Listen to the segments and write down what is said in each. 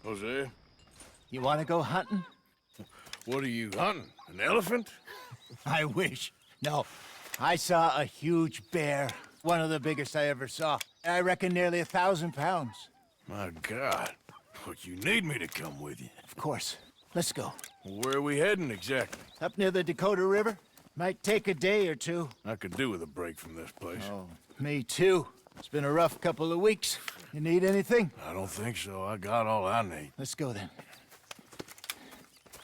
Jose, You want to go hunting? what are you hunting? An elephant? I wish. No, I saw a huge bear. One of the biggest I ever saw. I reckon nearly 1,000 pounds. My God. But you need me to come with you. Of course. Let's go. Where are we heading exactly? Up near the Dakota River. Might take a day or two. I could do with a break from this place. Oh, me too. It's been a rough couple of weeks. You need anything? I don't think so. I got all I need. Let's go then.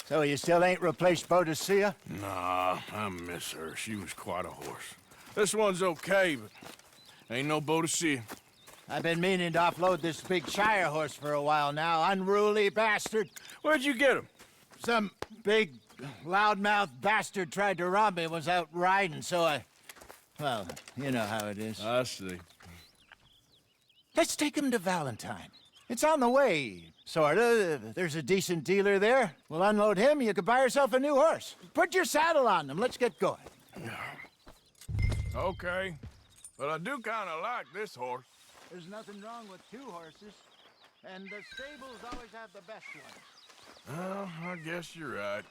So you still ain't replaced Boadicea? Nah, I miss her. She was quite a horse. This one's okay, but ain't no Boadicea. I've been meaning to offload this big Shire horse for a while now. Unruly bastard. Where'd you get him? Some big, loudmouth bastard tried to rob me and was out riding, so I... Well, you know how it is. I see. Let's take him to Valentine. It's on the way, sorta. There's a decent dealer there. We'll unload him, you could buy yourself a new horse. Put your saddle on them, let's get going. Okay. But I do kind of like this horse. There's nothing wrong with two horses, and the stables always have the best ones. Well, I guess you're right.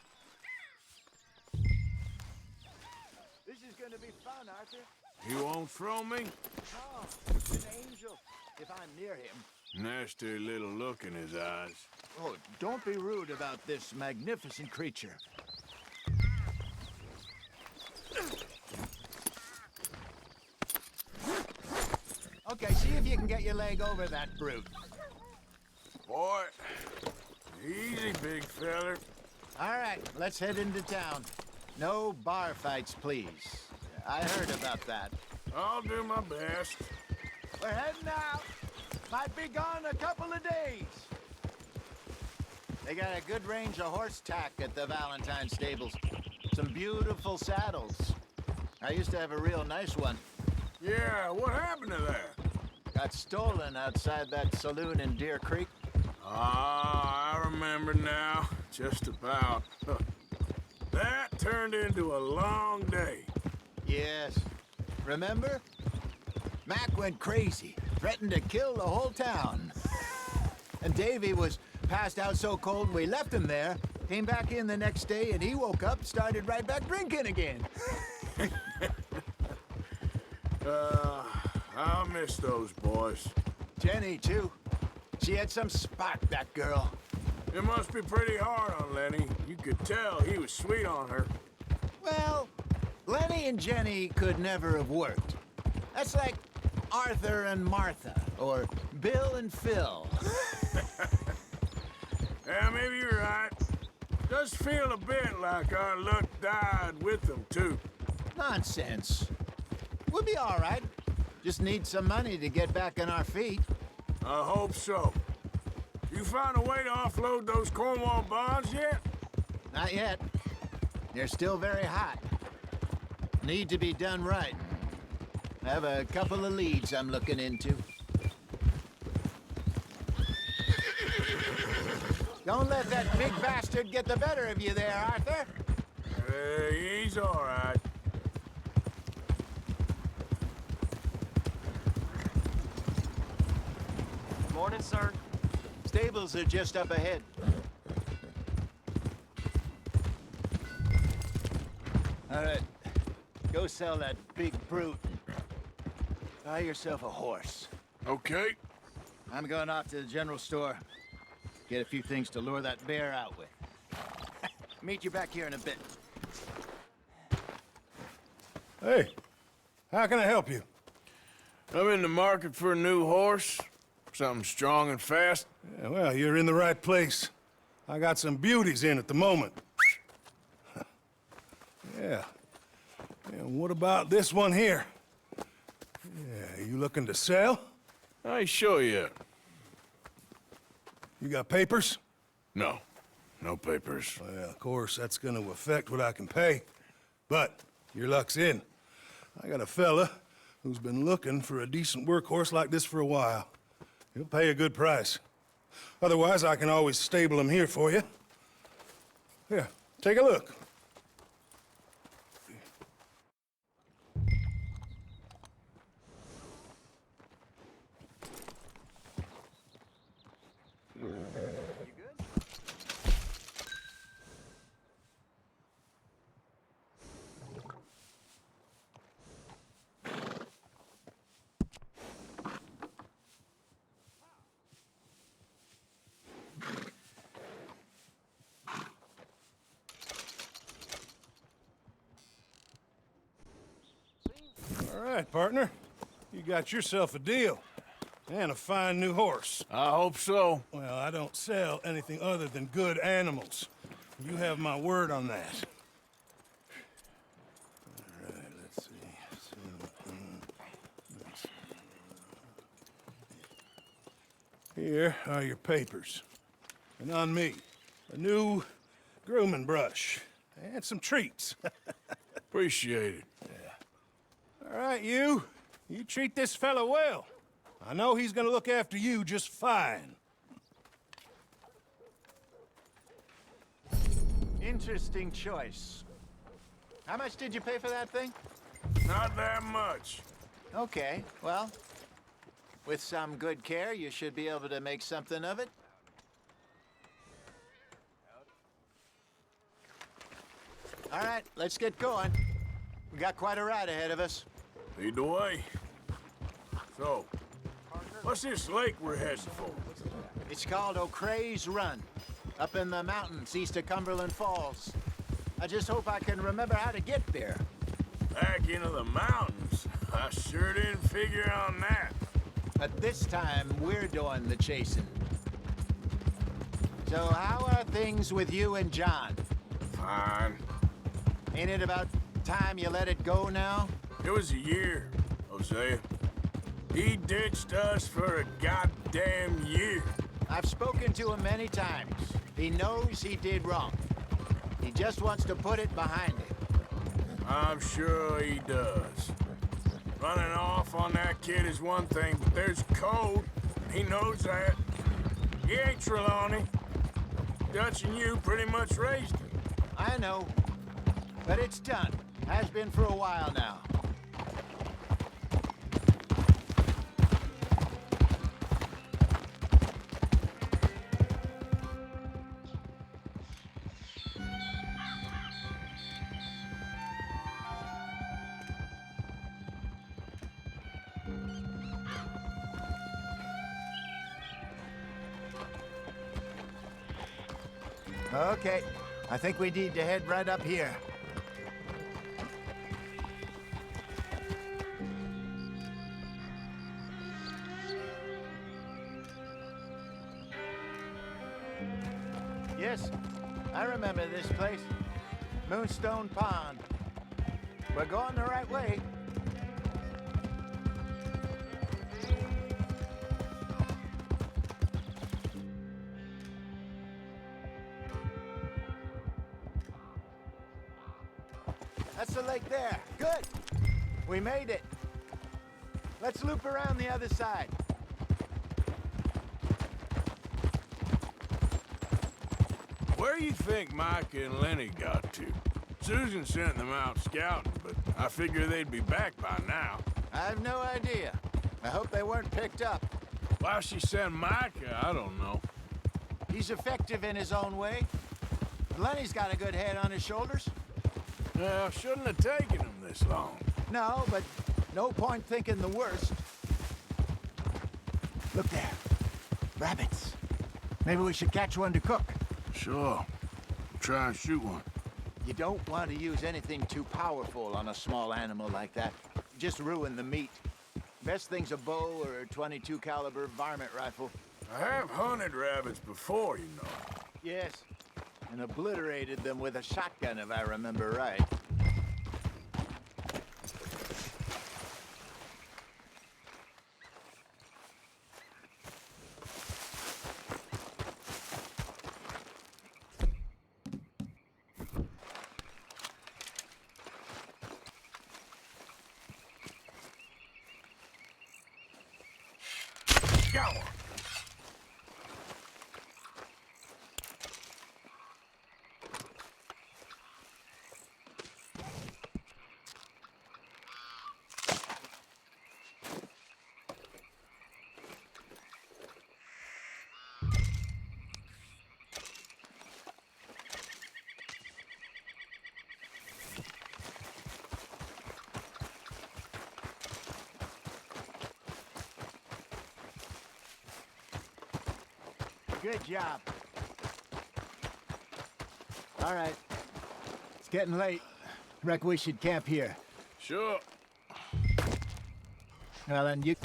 This is gonna be fun, Arthur. You won't throw me? Oh, it's an angel, if I'm near him. Nasty little look in his eyes. Oh, don't be rude about this magnificent creature. Okay, see if you can get your leg over that brute. Boy, easy, big feller. All right, let's head into town. No bar fights, please. I heard about that. I'll do my best. We're heading out. Might be gone a couple of days. They got a good range of horse tack at the Valentine stables. Some beautiful saddles. I used to have a real nice one. Yeah, what happened to that? Got stolen outside that saloon in Deer Creek. Ah, I remember now. Just about. That turned into a long day. Yes. Remember? Mac went crazy, threatened to kill the whole town. And Davy was passed out so cold we left him there, came back in the next day, and he woke up, started right back drinking again. I'll miss those boys. Jenny, too. She had some spark, that girl. It must be pretty hard on Lenny. You could tell he was sweet on her. Well, Lenny and Jenny could never have worked. That's like Arthur and Martha, or Bill and Phil. Yeah, maybe you're right. Does feel a bit like our luck died with them, too. Nonsense. We'll be all right. Just need some money to get back on our feet. I hope so. You find a way to offload those Cornwall bonds yet? Not yet. They're still very hot. Need to be done right. I have a couple of leads I'm looking into. Don't let that big bastard get the better of you there, Arthur. He's all right. Morning, sir. Stables are just up ahead. All right. Go sell that big brute. Buy yourself a horse. Okay. I'm going off to the general store. Get a few things to lure that bear out with. Meet you back here in a bit. Hey, how can I help you? I'm in the market for a new horse. Something strong and fast. Yeah, well, you're in the right place. I got some beauties in at the moment. Yeah. And what about this one here? Yeah, you looking to sell? I show you. You got papers? No. No papers. Well, of course, that's gonna affect what I can pay. But your luck's in. I got a fella who's been looking for a decent workhorse like this for a while. He'll pay a good price. Otherwise, I can always stable him here for you. Here, take a look. All right, partner. You got yourself a deal. And a fine new horse. I hope so. Well, I don't sell anything other than good animals. You have my word on that. All right, let's see. Here are your papers. And on me, a new grooming brush. And some treats. Appreciate it. All right, you. You treat this fella well. I know he's gonna look after you just fine. Interesting choice. How much did you pay for that thing? Not that much. Okay, well, with some good care, you should be able to make something of it. All right, let's get going. We got quite a ride ahead of us. Lead the way. So, what's this lake we're heading for? It's called O'Creagh's Run, up in the mountains east of Cumberland Falls. I just hope I can remember how to get there. Back into the mountains? I sure didn't figure on that. But this time, we're doing the chasing. So how are things with you and John? Fine. Ain't it about time you let it go now? It was a year, Hosea. He ditched us for a goddamn year. I've spoken to him many times. He knows he did wrong. He just wants to put it behind him. I'm sure he does. Running off on that kid is one thing, but there's code. He knows that. He ain't Trelawney. Dutch and you pretty much raised him. I know. But it's done. Has been for a while now. Okay, I think we need to head right up here. Yes, I remember this place. Moonstone Pond. We're going the right way. That's the lake there. Good. We made it. Let's loop around the other side. Where you think Mike and Linde got to? Susan sent them out scouting, but I figure they'd be back by now. I have no idea. I hope they weren't picked up. Why she sent Micah, I don't know. He's effective in his own way. Lenny's got a good head on his shoulders. Well, shouldn't have taken him this long. No, but no point thinking the worst. Look there. Rabbits. Maybe we should catch one to cook. Sure. Try and shoot one. You don't want to use anything too powerful on a small animal like that. Just ruin the meat. Best thing's a bow or a .22 caliber varmint rifle. I have hunted rabbits before, you know. Yes, and obliterated them with a shotgun, if I remember right. Got one. Good job. All right. It's getting late. Reckon we should camp here. Sure. Well, then you...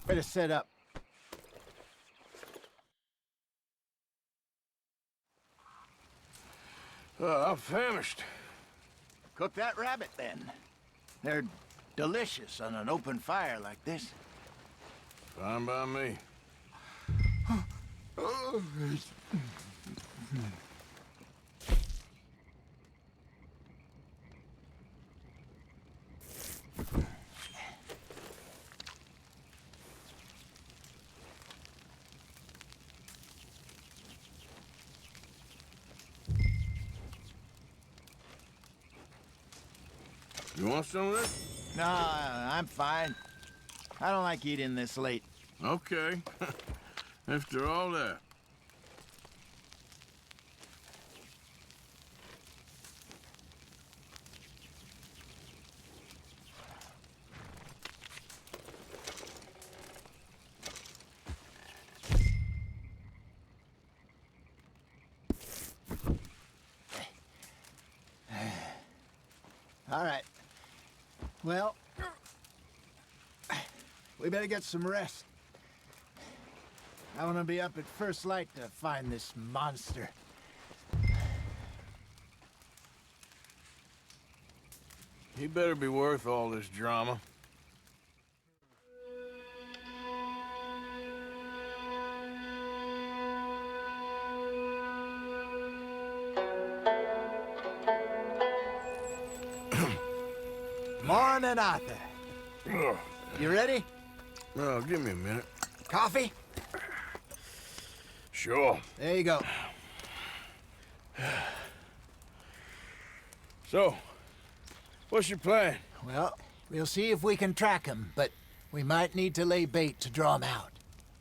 Better set up. I'm famished. Cook that rabbit, then. They're delicious on an open fire like this. Fine by me. You want some of this? No, I'm fine. I don't like eating this late. Okay. After all that. All right. Well, we better get some rest. I want to be up at first light to find this monster. He better be worth all this drama. Morning, Arthur. Ugh. You ready? Well, give me a minute. Coffee? Sure. There you go. So, what's your plan? Well, we'll see if we can track him, but we might need to lay bait to draw him out.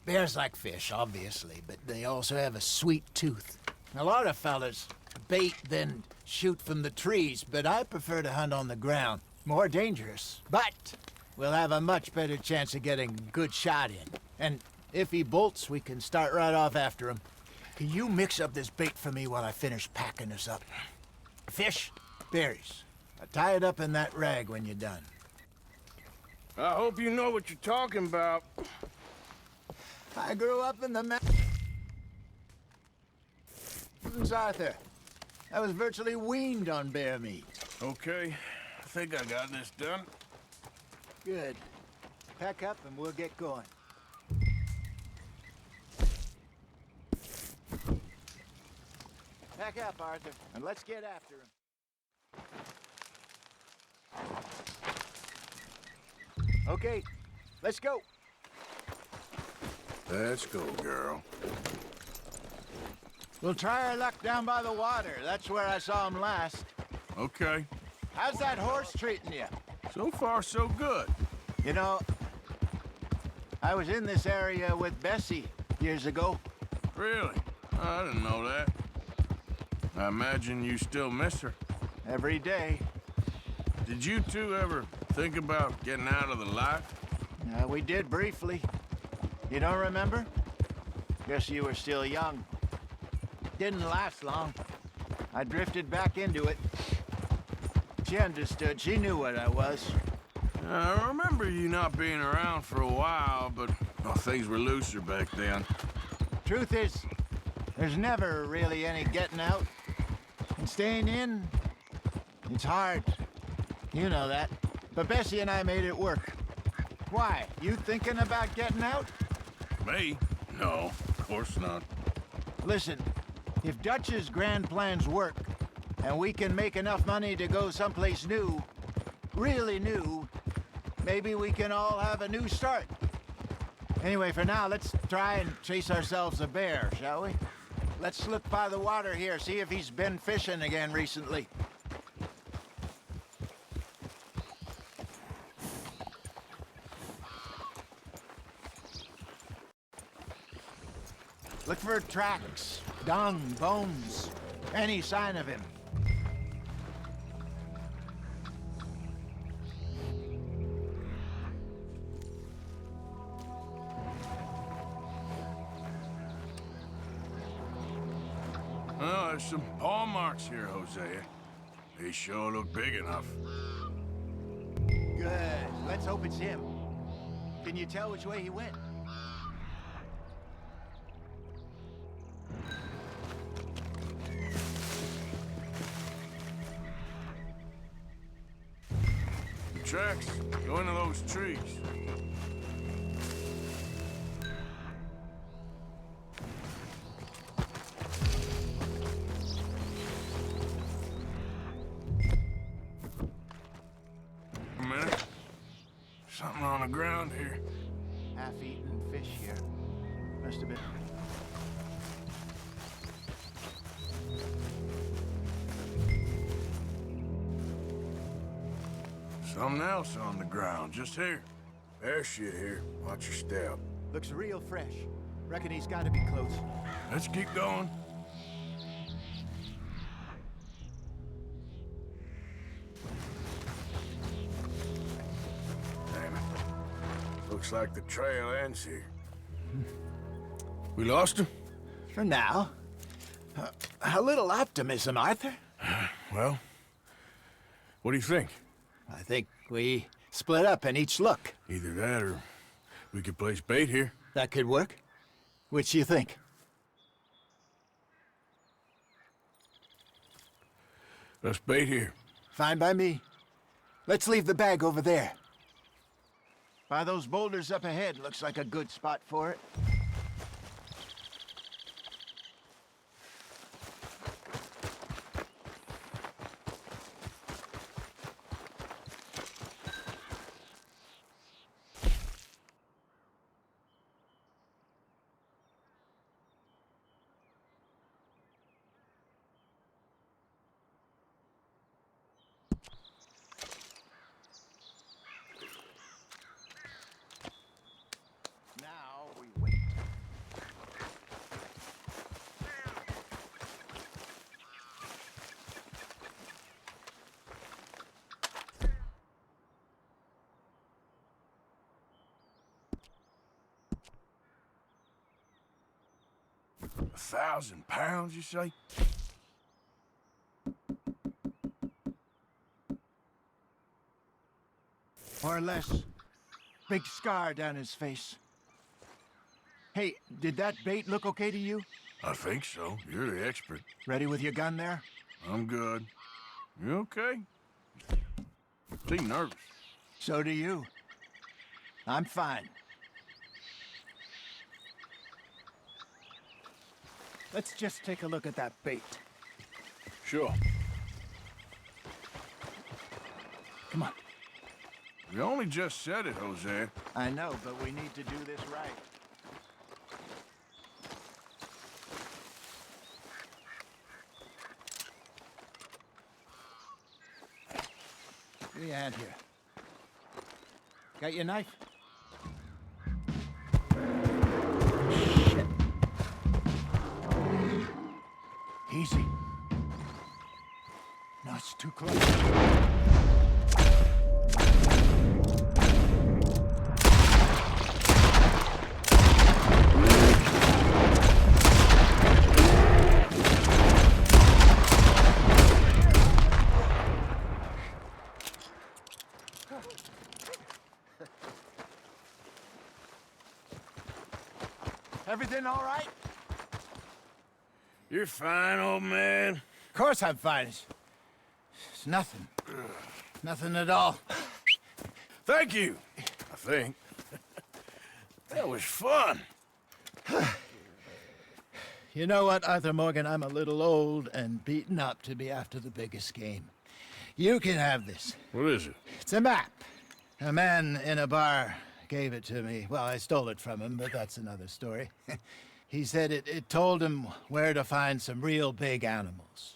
Bears like fish, obviously, but they also have a sweet tooth. A lot of fellas bait then shoot from the trees, but I prefer to hunt on the ground. More dangerous, but we'll have a much better chance of getting a good shot in. And if he bolts, we can start right off after him. Can you mix up this bait for me while I finish packing this up? Fish, berries. Tie it up in that rag when you're done. I hope you know what you're talking about. I grew up in the mountains, Arthur. I was virtually weaned on bear meat. Okay, I think I got this done. Good. Pack up and we'll get going. Pack up, Arthur, and let's get after him. Okay, let's go. Let's go, girl. We'll try our luck down by the water. That's where I saw him last. Okay. How's that horse treating you? So far, so good. You know, I was in this area with Bessie years ago. Really? I didn't know that. I imagine you still miss her. Every day. Did you two ever think about getting out of the life? We did briefly. You don't remember? Guess you were still young. Didn't last long. I drifted back into it. She understood. She knew what I was. I remember you not being around for a while, but things were looser back then. Truth is, there's never really any getting out. And staying in, it's hard. You know that. But Bessie and I made it work. Why? You thinking about getting out? Me? No, of course not. Listen, if Dutch's grand plans work, and we can make enough money to go someplace new, really new, maybe we can all have a new start. Anyway, for now, let's try and chase ourselves a bear, shall we? Let's look by the water here, see if he's been fishing again recently. Look for tracks, dung, bones, any sign of him. Oh, there's some paw marks here, Hosea. They sure look big enough. Good. Let's hope it's him. Can you tell which way he went? The tracks go into those trees. A minute. Something on the ground here. Half-eaten fish here. Must have been. Something else on the ground, just here. There's shit here. Watch your step. Looks real fresh. Reckon he's got to be close. Let's keep going. Damn it. Looks like the trail ends here. We lost him? For now. A little optimism, Arthur. Well, what do you think? I think we split up and each look. Either that or we could place bait here. That could work. Which you think? Let's bait here. Fine by me. Let's leave the bag over there. By those boulders up ahead, looks like a good spot for it. Now we wait. £1,000, you say? Or less. Big scar down his face. Hey, did that bait look okay to you? I think so. You're the expert. Ready with your gun there? I'm good. You okay? Seem nervous. So do you. I'm fine. Let's just take a look at that bait. Sure. Come on. You only just said it, Jose. I know, but we need to do this right. Give me a hand here. Got your knife? Shit. Easy. No, it's too close. Everything all right? You're fine, old man. Of course I'm fine. It's nothing. Nothing at all. Thank you, I think. That was fun. You know what, Arthur Morgan? I'm a little old and beaten up to be after the biggest game. You can have this. What is it? It's a map. A man in a bar gave it to me. Well, I stole it from him, but that's another story. He said it told him where to find some real big animals.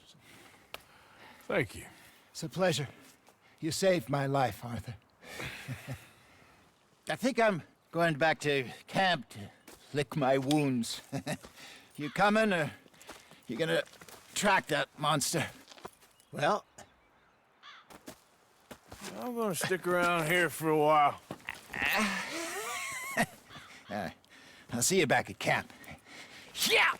Thank you. It's a pleasure. You saved my life, Arthur. I think I'm going back to camp to lick my wounds. You coming, or you gonna track that monster? Well, I'm gonna stick around here for a while. I'll see you back at camp. Yeah!